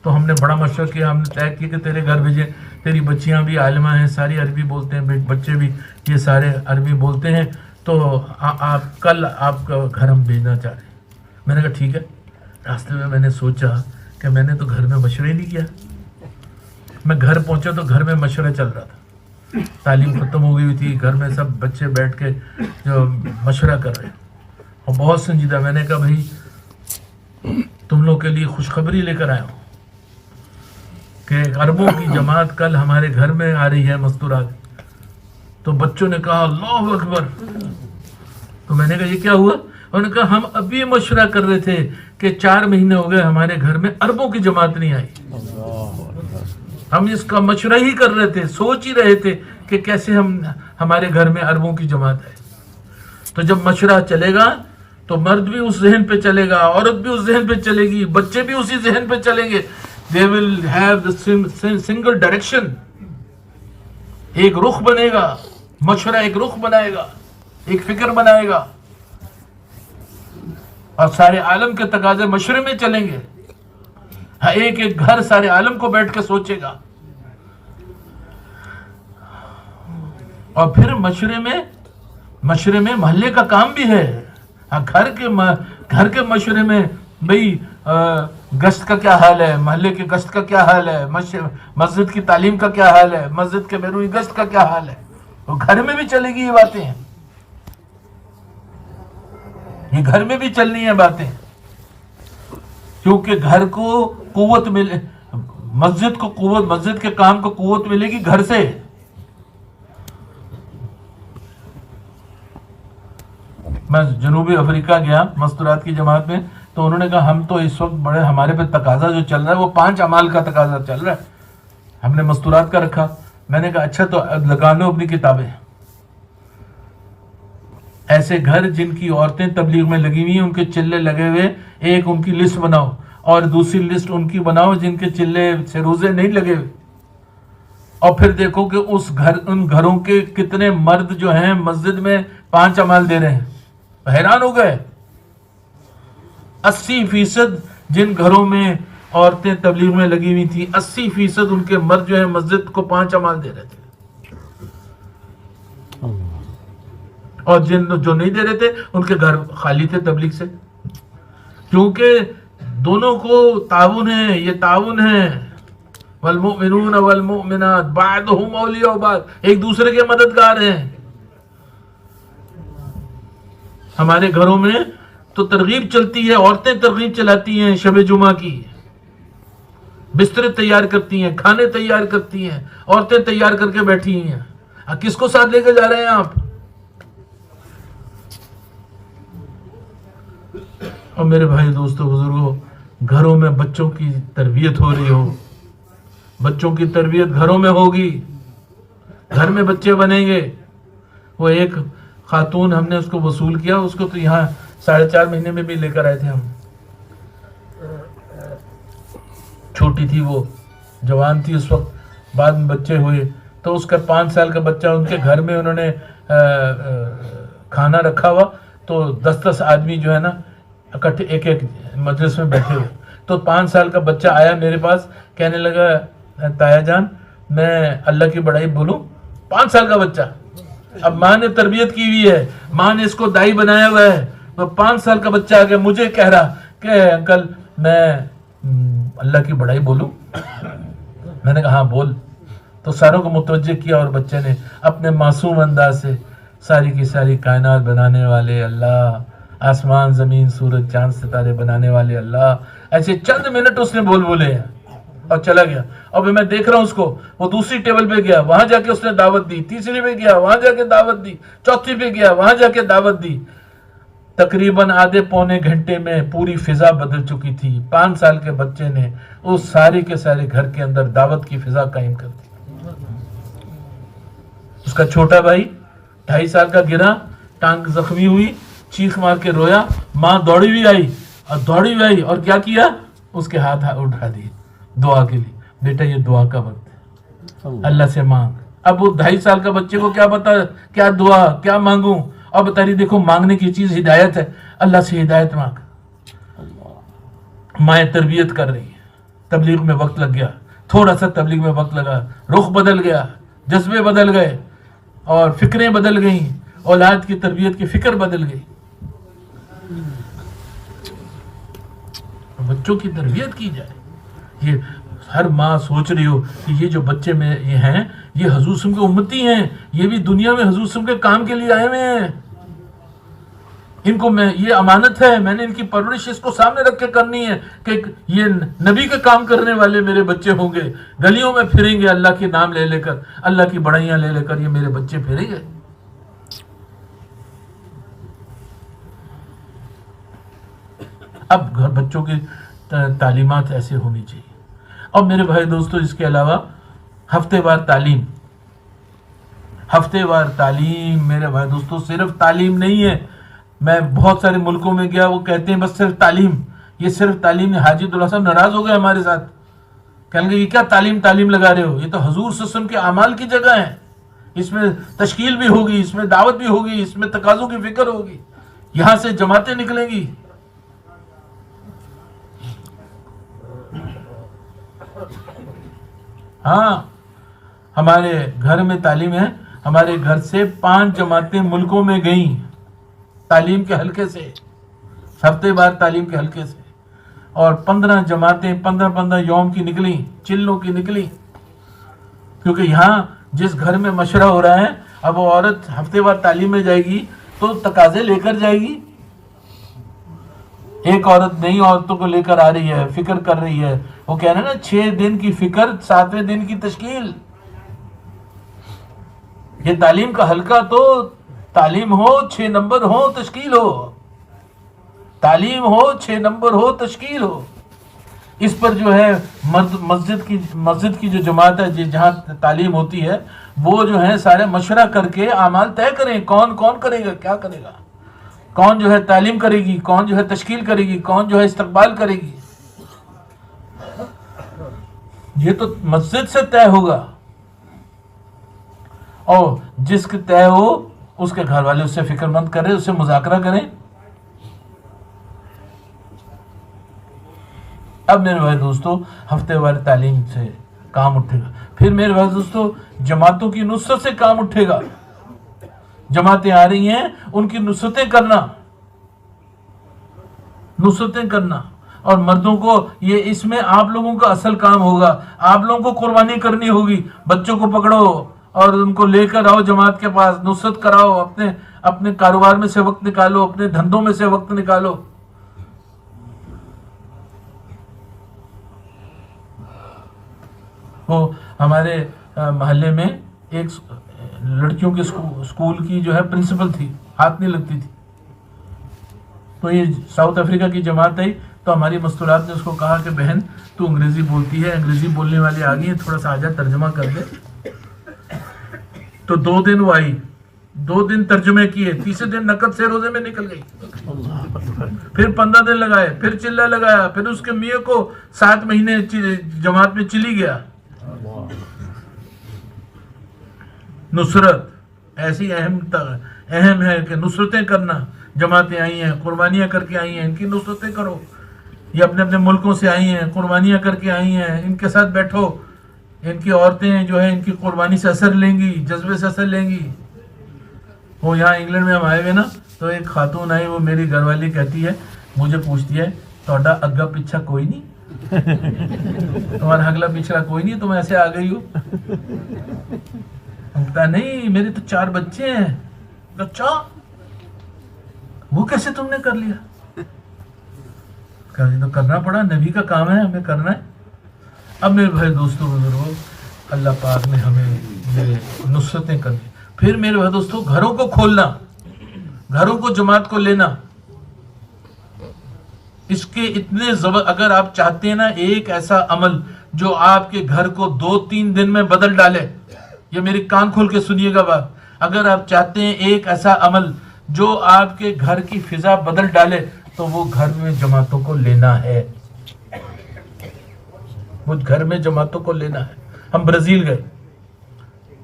تو ہم نے بڑا مشورہ کیا، ہم نے طے کیا کہ تیرے گھر بھیجیں، تیری بچیاں بھی عالمہ ہیں، ساری عربی بولتے ہیں، بچے بھی یہ سارے عربی بولتے ہیں، تو کل آپ کا گھر ہم بھیجنا چاہ رہے ہیں۔ میں نے کہا ٹھیک ہے۔ راستے میں نے سوچا کہ میں نے تو گھر میں مشورہ ہی نہیں کیا۔ میں گھر پہنچا تو گھر میں مشورہ چل رہا تھا، تعلیم ختم ہو گئی ہوئی تھی، گھر میں سب بچے بیٹھ کے جو مشورہ کر رہے ہیں اور بہت سنجیدہ۔ میں نے کہا بھائی تم لوگ کے لیے خوشخبری لے کر آیا ہوں کہ عربوں کی جماعت کل ہمارے گھر میں آ رہی ہے، مستورات۔ تو بچوں نے کہا اللہ اکبر۔ تو میں نے کہا یہ کیا ہوا؟ انہوں نے کہا ہم ابھی مشورہ کر رہے تھے کہ 4 مہینے ہو گئے ہمارے گھر میں عربوں کی جماعت نہیں آئی، ہم اس کا مشورہ ہی کر رہے تھے، سوچ ہی رہے تھے کہ کیسے ہمارے گھر میں عربوں کی جماعت آئے۔ تو جب مشورہ چلے گا تو مرد بھی اس ذہن پہ چلے گا، عورت بھی اس ذہن پہ چلے گی، بچے بھی اسی ذہن پہ چلیں گے۔ they will have the single direction، ایک رخ بنے گا، مشورہ ایک رخ بنائے گا، ایک فکر بنائے گا، اور سارے عالم کے تقاضے مشورے میں چلیں گے۔ ایک ایک گھر سارے عالم کو بیٹھ کے سوچے گا، اور پھر مشورے میں محلے کا کام بھی ہے۔ گھر کے مشورے میں بھئی گشت کا کیا حال ہے، محلے کے گشت کا کیا حال ہے، مسجد کی تعلیم کا کیا حال ہے، مسجد کے بیرونی گشت کا کیا حال ہے، وہ گھر میں بھی چلے گی یہ باتیں، یہ گھر میں بھی چلنی ہیں باتیں، کیونکہ گھر کو قوت ملے، مسجد کے کام کو قوت ملے گی گھر سے۔ میں جنوبی افریقہ گیا مستورات کی جماعت میں، تو انہوں نے کہا ہم تو اس وقت بڑے ہمارے پہ تقاضا جو چل رہا ہے وہ 5 اعمال کا تقاضا چل رہا ہے، ہم نے مستورات کا رکھا۔ میں نے کہا اچھا تو لگا لو اپنی کتابیں، ایسے گھر جن کی عورتیں تبلیغ میں لگی ہوئی ہیں ان کے چلے لگے ہوئے، ایک ان کی لسٹ بناؤ، اور دوسری لسٹ ان کی بناؤ جن کے چلے سے روزے نہیں لگے ہوئے، اور پھر دیکھو کہ ان گھروں کے کتنے مرد جو ہیں مسجد میں 5 اعمال دے رہے ہیں۔ حیران ہو گئے، 80% جن گھروں میں عورتیں تبلیغ میں لگی ہوئی تھی 80% ان کے مرد جو ہیں مسجد کو 5 اعمال دے رہے تھے، اور جو نہیں دے رہے تھے ان کے گھر خالی تھے تبلیغ سے، کیونکہ دونوں کو تعاون ہے، یہ تعاون ہے، والمؤمنون والمؤمنات بعضهم اولیاء بعض، ایک دوسرے کے مددگار ہیں۔ ہمارے گھروں میں تو ترغیب چلتی ہے، عورتیں ترغیب چلاتی ہیں، شب جمعہ کی بستر تیار کرتی ہیں، کھانے تیار کرتی ہیں، عورتیں تیار کر کے بیٹھی ہیں۔ کس کو ساتھ لے کے جا رہے ہیں آپ؟ اور میرے بھائی دوستو بزرگوں، گھروں میں بچوں کی تربیت ہو رہی ہو، بچوں کی تربیت گھروں میں ہوگی, گھر میں بچے بنیں گے. وہ ایک خاتون ہم نے اس کو وصول کیا, اس کو تو یہاں 4.5 مہینے میں بھی لے کر آئے تھے ہم. چھوٹی تھی, وہ جوان تھی اس وقت, بعد میں بچے ہوئے تو اس کا 5 سال کا بچہ ان کے گھر میں انہوں نے کھانا رکھا ہوا, تو 10 آدمی جو ہے نا اکٹھے ایک مجلس میں بیٹھے ہوئے. تو 5 سال کا بچہ آیا میرے پاس, کہنے لگا تایا جان میں اللہ کی بڑائی بولوں. 5 سال کا بچہ, اب ماں نے تربیت کی ہوئی ہے, ماں نے اس کو دائی بنایا ہوا ہے, تو 5 سال کا بچہ آگے مجھے کہہ رہا کہ انکل میں اللہ کی بڑائی بولوں. میں نے کہا ہاں بول. تو ساروں کو متوجہ کیا اور بچے نے اپنے معصوم انداز سے ساری کی ساری کائنات بنانے والے اللہ, آسمان زمین سورج چاند ستارے بنانے والے اللہ, ایسے چند منٹ اس نے بولے ہیں اور چلا گیا. اور میں دیکھ رہا ہوں اس کو, وہ دوسری ٹیبل پہ گیا, وہاں جا کے اس نے دعوت دی, تیسری پہ گیا, وہاں جا کے دعوت دی, چوتھی پہ گیا, وہاں جا کے دعوت دی. تقریباً آدھے پونے گھنٹے میں پوری فضا بدل چکی تھی. 5 سال کے بچے نے اس سارے کے سارے گھر کے اندر دعوت کی فضا قائم کر دی. اس کا چھوٹا بھائی 2.5 سال کا گرا, ٹانگ زخمی ہوئی, چیخ مار کے رویا. ماں دوڑی بھی آئی اور کیا کیا, اس کے ہاتھ اٹھا دیے دعا کے لیے. بیٹا یہ دعا کا وقت ہے, اللہ سے مانگ. اب وہ 2.5 سال کا بچے کو کیا پتا کیا دعا کیا مانگوں, اور بتا رہی دیکھو مانگنے کی چیز ہدایت ہے, اللہ سے ہدایت مانگ. مائیں تربیت کر رہی ہیں. تبلیغ میں وقت لگ گیا, تھوڑا سا تبلیغ میں وقت لگا, رخ بدل گیا, جذبے بدل گئے اور فکریں بدل گئیں, اولاد کی تربیت کی فکر بدل گئی. بچوں کی تربیت کی جائے. یہ ہر ماں سوچ رہی ہو کہ یہ جو بچے میں یہ ہیں یہ حضور صلی اللہ علیہ وسلم کے امتی ہیں, یہ بھی دنیا میں حضور صلی اللہ علیہ وسلم کے کام کے لیے آئے ہوئے ہیں. ان کو میں یہ امانت ہے, میں نے ان کی پرورش اس کو سامنے رکھ کے کرنی ہے کہ یہ نبی کے کام کرنے والے میرے بچے ہوں گے. گلیوں میں پھریں گے اللہ کے نام لے کر, اللہ کی بڑائیاں لے کر یہ میرے بچے پھریں گے. اب گھر بچوں کی تعلیمات ایسے ہونی چاہیے. اور میرے بھائی دوستو, اس کے علاوہ ہفتے وار تعلیم میرے بھائی دوستو صرف تعلیم نہیں ہے. میں بہت سارے ملکوں میں گیا, وہ کہتے ہیں بس صرف تعلیم, یہ صرف تعلیم. حاجی عبداللہ صاحب ناراض ہو گئے ہمارے ساتھ, کہیں گے یہ کیا تعلیم لگا رہے ہو, یہ تو حضور صلی اللہ علیہ وسلم کے اعمال کی جگہ ہے, اس میں تشکیل بھی ہوگی, اس میں دعوت بھی ہوگی, اس میں تقاضوں کی فکر ہوگی, یہاں سے جماعتیں نکلیں گی. ہاں ہمارے گھر میں تعلیم ہے, ہمارے گھر سے 5 جماعتیں ملکوں میں گئیں تعلیم کے حلقے سے, ہفتے بار تعلیم کے حلقے سے, اور 15 جماعتیں 15 یوم کی نکلی, چلوں کی نکلی. کیونکہ یہاں جس گھر میں مشورہ ہو رہا ہے, اب وہ عورت ہفتے بار تعلیم میں جائے گی تو تقاضے لے کر جائے گی. ایک عورت نئی عورتوں کو لے کر آ رہی ہے, فکر کر رہی ہے, وہ کہہ رہے ہیں نا 6 دن کی فکر 7ویں دن کی تشکیل. یہ تعلیم کا حلقہ تو تعلیم ہو 6 نمبر ہو تشکیل ہو, تعلیم ہو 6 نمبر ہو تشکیل ہو. اس پر جو ہے مسجد کی جو جماعت ہے جہاں تعلیم ہوتی ہے, وہ جو ہے سارے مشورہ کر کے اعمال طے کریں, کون کرے گا, کیا کرے گا, کون جو ہے تعلیم کرے گی, کون جو ہے تشکیل کرے گی, کون جو ہے استقبال کرے گی. یہ تو مسجد سے طے ہوگا, اور جس کے طے ہو اس کے گھر والے اس سے فکر مند کریں, اس سے مذاکرہ کریں. اب میرے بھائی دوستو ہفتے وار تعلیم سے کام اٹھے گا. پھر میرے بھائی دوستو جماعتوں کی نصرت سے کام اٹھے گا. جماعتیں آ رہی ہیں, ان کی نصرتیں کرنا, اور مردوں کو یہ اس میں آپ لوگوں کا اصل کام ہوگا. آپ لوگوں کو قربانی کرنی ہوگی. بچوں کو پکڑو اور ان کو لے کر آؤ جماعت کے پاس, نصرت کراؤ, اپنے کاروبار میں سے وقت نکالو, اپنے دھندوں میں سے وقت نکالو. وہ ہمارے محلے میں ایک لڑکیوں کے اسکول کی جو ہے پرنسپل تھی, ہاتھ نہیں لگتی تھی. تو یہ ساؤتھ افریقہ کی جماعت آئی تو ہماری مستورات نے اس کو کہا کہ بہن تو انگریزی بولتی ہے، انگریزی بولنے والے آ گئی ہیں، تھوڑا سا آجا ترجمہ کر دے. تو 2 دن وہ آئی، 2 دن ترجمے کیے، تیسرے دن نقد سے روزے میں نکل گئی. پھر 15 دن لگائے، پھر چلہ لگایا، پھر اس کے میاں کو 7 مہینے جماعت میں چلی گیا. نصرت ایسی اہم ہے کہ نصرتیں کرنا. جماعتیں آئی ہیں، قربانیاں کر کے آئی ہیں، ان کی نصرتیں کرو. یہ اپنے اپنے ملکوں سے آئی ہیں، قربانیاں کر کے آئی ہیں، ان کے ساتھ بیٹھو. ان کی عورتیں جو ہیں ان کی قربانی سے اثر لیں گی، جذبے سے اثر لیں گی. وہ یہاں انگلینڈ میں ہم آئے ہوئے نا، تو ایک خاتون آئی، وہ میری گھر والی کہتی ہے، مجھے پوچھتی ہے تہاڈا اگا پیچھا کوئی نہیں، تمہارا اگلا پچھلا کوئی نہیں، تم ایسے آ گئی ہو. کہتا نہیں میرے تو 4 بچے ہیں. اچھا وہ کیسے تم نے کر لیا؟ تو کرنا پڑا، نبی کا کام ہے، ہمیں کرنا ہے. اب میرے بھائی دوستوں بزرگوں، اللہ پاک نے ہمیں یہ نصرتیں کرنی. پھر میرے بھائی دوستوں، گھروں کو کھولنا، گھروں کو جماعت کو لینا. اس کے اتنے اگر آپ چاہتے ہیں نا ایک ایسا عمل جو آپ کے گھر کو 2-3 دن میں بدل ڈالے، یہ میری کان کھول کے سنیے گا بات. اگر آپ چاہتے ہیں ایک ایسا عمل جو آپ کے گھر کی فضا بدل ڈالے، تو وہ گھر میں جماعتوں کو لینا ہے. وہ گھر میں جماعتوں کو لینا ہے. ہم برازیل گئے،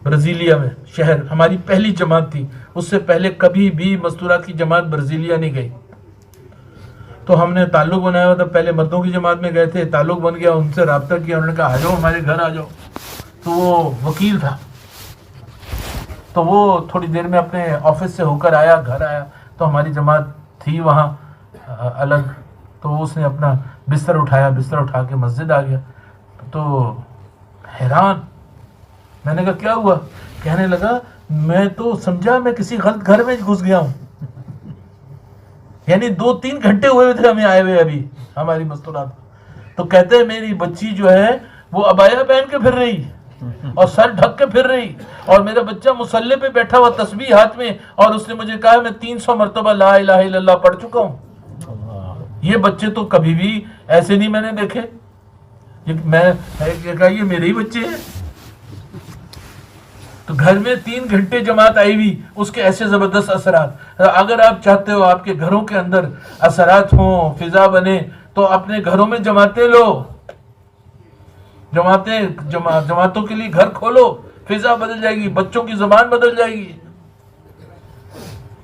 برازیلیا میں شہر ہماری پہلی جماعت تھی. اس سے پہلے کبھی بھی مستورات کی جماعت برازیلیا نہیں گئی. تو ہم نے تعلق بنایا ہوا تھا، پہلے مردوں کی جماعت میں گئے تھے، تعلق بن گیا، ان سے رابطہ کیا، انہوں نے کہا آ جاؤ ہمارے گھر آ جاؤ. تو وہ وکیل تھا، تو وہ تھوڑی دیر میں اپنے آفس سے ہو کر آیا، گھر آیا. تو ہماری جماعت تھی وہاں الگ. تو اس نے اپنا بستر اٹھایا، بستر اٹھا کے مسجد آ گیا. تو حیران، میں نے کہا کیا ہوا؟ کہنے لگا میں تو سمجھا میں کسی غلط گھر میں گھس گیا ہوں. یعنی 2-3 گھنٹے ہوئے تھے ہمیں آئے ہوئے ابھی ہماری مستورات. تو کہتے ہیں میری بچی جو ہے وہ عبایا پہن کے پھر رہی اور سر ڈھک کے پھر رہی، اور میرا بچہ مصلی پہ بیٹھا ہوا تسبیح ہاتھ میں، اور اس نے مجھے کہا میں 300 مرتبہ لا الہ الا اللہ پڑھ چکا ہوں. یہ بچے تو کبھی بھی ایسے نہیں میں نے دیکھے. میں کہا یہ میرے ہی بچے ہیں. تو گھر میں 3 گھنٹے جماعت آئی ہوئی، اس کے ایسے زبردست اثرات. اگر آپ چاہتے ہو آپ کے گھروں کے اندر اثرات ہوں، فضا بنے، تو اپنے گھروں میں جماعتیں لو، جماعتوں کے لیے گھر کھولو. فضا بدل جائے گی، بچوں کی زبان بدل جائے گی.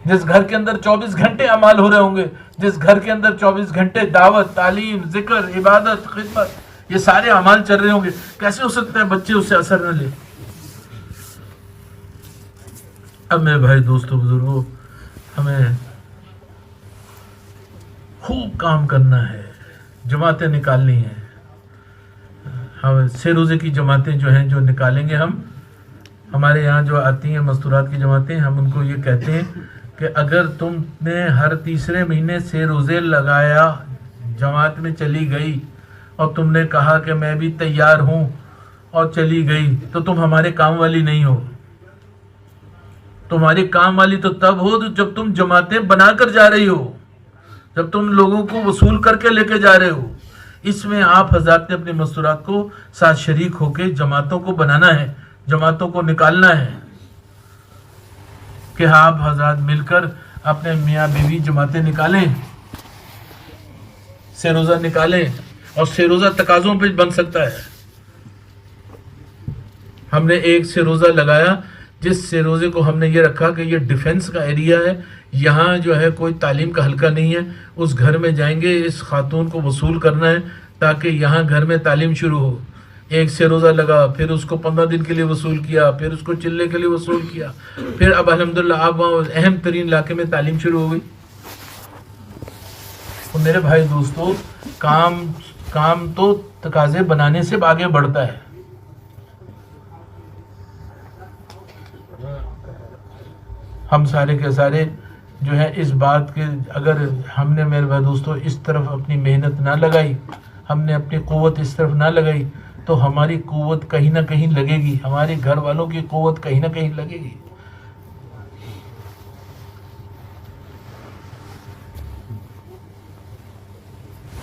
جس گھر کے اندر 24 گھنٹے اعمال ہو رہے ہوں گے، جس گھر کے اندر 24 گھنٹے دعوت، تعلیم، ذکر، عبادت، خدمت، یہ سارے اعمال چل رہے ہوں گے، کیسے ہو سکتا ہے بچے اس سے اثر نہ لے؟ اب میرے بھائی دوستوں بزرگوں، ہمیں خوب کام کرنا ہے، جماعتیں نکالنی ہیں. ہم 6 روزے کی جماعتیں جو ہیں جو نکالیں گے ہم، ہمارے یہاں جو آتی ہیں مستورات کی جماعتیں، ہم ان کو یہ کہتے ہیں کہ اگر تم نے ہر تیسرے مہینے 6 روزے لگایا، جماعت میں چلی گئی اور تم نے کہا کہ میں بھی تیار ہوں اور چلی گئی، تو تم ہمارے کام والی نہیں ہو. تمہاری کام والی تو تب ہو جب تم جماعتیں بنا کر جا رہی ہو، جب تم لوگوں کو وصول کر کے لے کے جا رہے ہو. اس میں آپ حضرات نے اپنی مستورات کو ساتھ شریک ہو کے جماعتوں کو بنانا ہے، جماعتوں کو نکالنا ہے. کہ آپ حضرات مل کر اپنے میاں بیوی جماعتیں نکالیں، 6 روزہ نکالیں، اور 6 روزہ تقاضوں پہ بن سکتا ہے. ہم نے ایک 6 روزہ لگایا، جس 6 روزے کو ہم نے یہ رکھا کہ یہ ڈیفنس کا ایریا ہے، یہاں جو ہے کوئی تعلیم کا حلقہ نہیں ہے. اس گھر میں جائیں گے، اس خاتون کو وصول کرنا ہے تاکہ یہاں گھر میں تعلیم شروع ہو. ایک 6 روزہ لگا، پھر اس کو 15 دن کے لیے وصول کیا، پھر اس کو چلے کے لیے وصول کیا، پھر اب الحمدللہ آپ وہاں اہم ترین علاقے میں تعلیم شروع ہو گئی. تو میرے بھائی دوستو، کام تو تقاضے بنانے سے آگے بڑھتا ہے. ہم سارے کے سارے جو ہے اس بات کے، اگر ہم نے میرے بھائی دوستو اس طرف اپنی محنت نہ لگائی، ہم نے اپنی قوت اس طرف نہ لگائی، تو ہماری قوت کہیں نہ کہیں لگے گی، ہمارے گھر والوں کی قوت کہیں نہ کہیں لگے گی.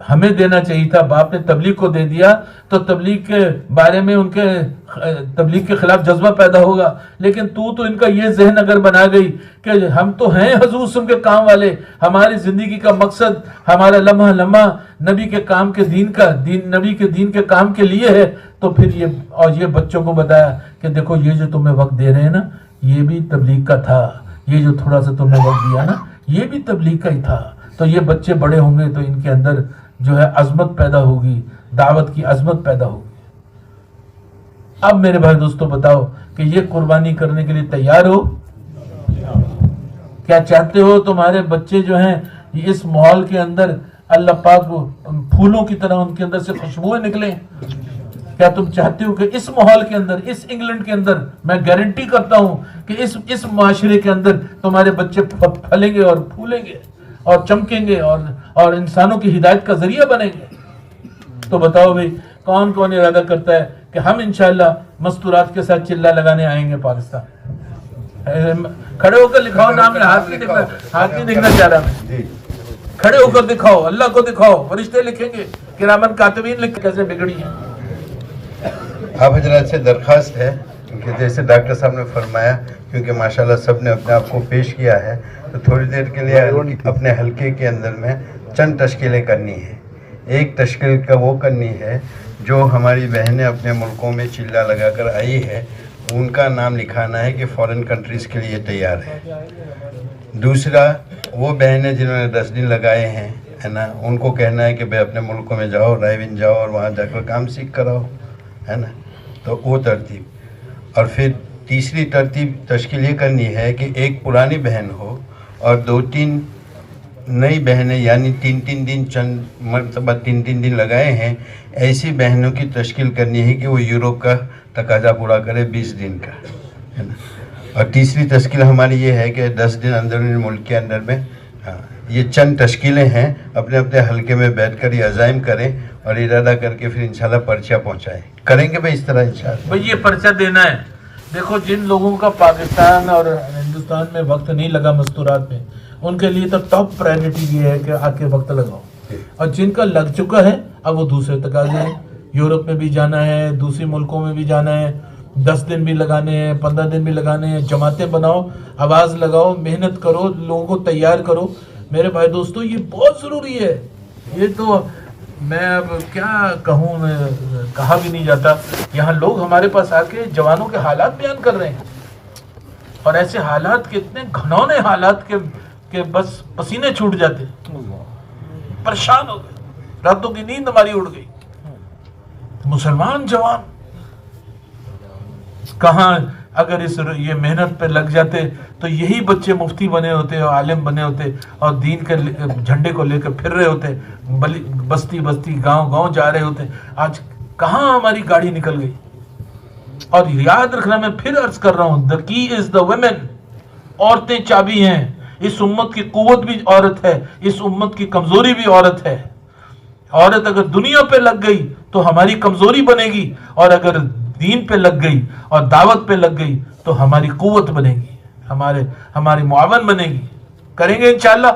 ہمیں دینا چاہیے تھا، باپ نے تبلیغ کو دے دیا تو تبلیغ کے بارے میں ان کے تبلیغ کے خلاف جذبہ پیدا ہوگا، لیکن تو ان کا یہ ذہن اگر بنا گئی کہ ہم تو ہیں حضور صلی اللہ علیہ وسلم کے کام والے، ہماری زندگی کا مقصد ہمارا لمحہ لمحہ نبی کے کام کے نبی کے دین کے کام کے لیے ہے، تو پھر یہ بچوں کو بتایا کہ دیکھو یہ جو تمہیں وقت دے رہے ہیں نا، یہ بھی تبلیغ کا تھا، یہ جو تھوڑا سا تمہیں وقت دیا نا یہ بھی تبلیغ کا ہی تھا۔ تو یہ بچے بڑے ہوں گے تو ان کے اندر جو ہے عظمت پیدا ہوگی، دعوت کی عظمت پیدا ہوگی۔ اب میرے بھائی دوستو بتاؤ کہ یہ قربانی کرنے کے لیے تیار ہو؟ کیا چاہتے ہو تمہارے بچے جو ہیں اس ماحول کے اندر اللہ پاک پھولوں کی طرح ان کے اندر سے خوشبوئیں نکلیں؟ کیا تم چاہتے ہو کہ اس ماحول کے اندر، اس انگلینڈ کے اندر، میں گارنٹی کرتا ہوں کہ اس معاشرے کے اندر تمہارے بچے پھلیں گے اور پھولیں گے اور چمکیں گے اور انسانوں کی ہدایت کا ذریعہ بنیں گے؟ تو بتاؤ بھئی کون کون ارادہ کرتا ہے کہ ہم انشاءاللہ مستورات کے ساتھ چلہ لگانے آئیں گے پاکستان؟ کھڑے ہو کر لکھاؤ نام، ہاتھ نہیں دیکھنا چاہ رہا میں، کھڑے ہو کر دکھاؤ، اللہ کو دکھاؤ، فرشتے لکھیں گے، کرامن کاتبین لکھ کیسے بگڑی ہیں۔ آپ حضرات سے درخواست ہے کہ جیسے ڈاکٹر صاحب نے فرمایا، کیونکہ ماشاءاللہ سب نے اپنے آپ کو پیش کیا ہے، تو تھوڑی دیر کے لیے اپنے حلقے کے اندر میں چند تشکیلیں کرنی ہیں۔ ایک تشکیل کا وہ کرنی ہے جو ہماری بہنیں اپنے ملکوں میں چلہ لگا کر آئی ہے، ان کا نام لکھانا ہے کہ فورن کنٹریز کے لیے تیار ہے۔ دوسرا، وہ بہنیں جنہوں نے 10 دن لگائے ہیں ہے نا، ان کو کہنا ہے کہ بھائی اپنے ملکوں میں جاؤ، رائیون جاؤ اور وہاں جا کر کام سیکھ کر آؤ، ہے نا۔ تو وہ ترتیب۔ اور پھر تیسری ترتیب تشکیل یہ کرنی ہے کہ ایک پرانی بہن ہو اور 2-3 نئی بہنیں، یعنی 3 دن چند مرتبہ 3 دن لگائے ہیں، ایسی بہنوں کی تشکیل کرنی ہے کہ وہ یوروپ کا تقاضا پورا کرے 20 دن کا، ہے نا۔ اور تیسری تشکیل ہماری یہ ہے کہ 10 دن اندرونی ملک کے اندر میں، ہاں یہ چند تشکیلیں ہیں، اپنے اپنے حلقے میں بیٹھ کر یہ عزائم کریں اور ارادہ کر کے پھر انشاءاللہ پرچہ پہنچائیں۔ کریں گے بھائی اس طرح انشاءاللہ؟ بھئی یہ پرچہ دینا ہے۔ دیکھو جن لوگوں کا پاکستان اور ہندوستان میں وقت نہیں لگا مستورات میں، ان کے لیے تو ٹاپ پرائرٹی یہ ہے کہ آ کے وقت لگاؤ، اور جن کا لگ چکا ہے اب وہ دوسرے تقاضے ہیں، یورپ میں بھی جانا ہے، دوسری ملکوں میں بھی جانا ہے، 10 دن بھی لگانے ہیں، 15 دن بھی لگانے ہیں، جماعتیں بناؤ، آواز لگاؤ، محنت کرو، لوگوں کو تیار کرو۔ میرے بھائی دوستو یہ بہت ضروری ہے۔ یہ تو میں اب کیا کہوں، کہا بھی نہیں جاتا۔ یہاں لوگ ہمارے پاس آ کے جوانوں کے حالات بیان کر رہے ہیں، اور ایسے حالات کے اتنے گھنونے حالات کہ بس پسینے چھوٹ جاتے، پریشان ہو گئے، راتوں کی نیند ہماری اڑ گئی۔ مسلمان جوان کہاں اگر یہ محنت پہ لگ جاتے تو یہی بچے مفتی بنے ہوتے اور عالم بنے ہوتے اور دین کے جھنڈے کو لے کر پھر رہے ہوتے، بستی بستی گاؤں گاؤں جا رہے ہوتے۔ آج کہاں ہماری گاڑی نکل گئی۔ اور یاد رکھنا، میں پھر عرض کر رہا ہوں، the key is the women، عورتیں چابی ہیں۔ اس امت کی قوت بھی عورت ہے، اس امت کی کمزوری بھی عورت ہے۔ عورت اگر دنیا پہ لگ گئی تو ہماری کمزوری بنے گی، اور اگر دین پہ لگ گئی اور دعوت پہ لگ گئی تو ہماری قوت بنے گی، ہماری معاون بنے گی۔ کریں گے انشاءاللہ؟